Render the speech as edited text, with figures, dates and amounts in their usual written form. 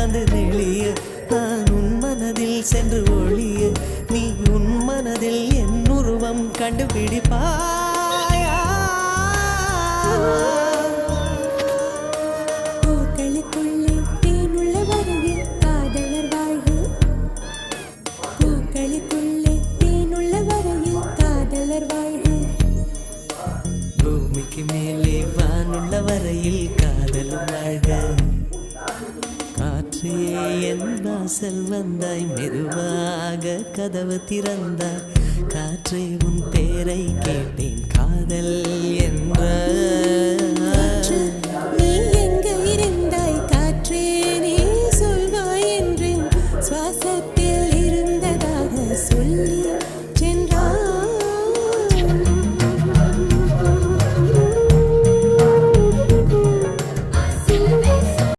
வந்து நெளிய நான் உன் மனதில் சென்று ஒளிய நீ உன் மனதில் என் உருவம் கண்டுபிடிப்பாயா பூக்களுக்குள்ளே தேனுள்ள வரையில் காதலர் வாழ்வு பூக்களுக்குள்ளே தேனுள்ள வரையில் காதலர் வாழ்வு பூமிக்கு மேலே வானுள்ள வரையில் காதல் வாழ்க காற்றே என் வாசல் வந்தாய் மெதுவாக கதவு திறந்தாய் காற்றே உன் பேரை கேட்டேன் காதல் என்ற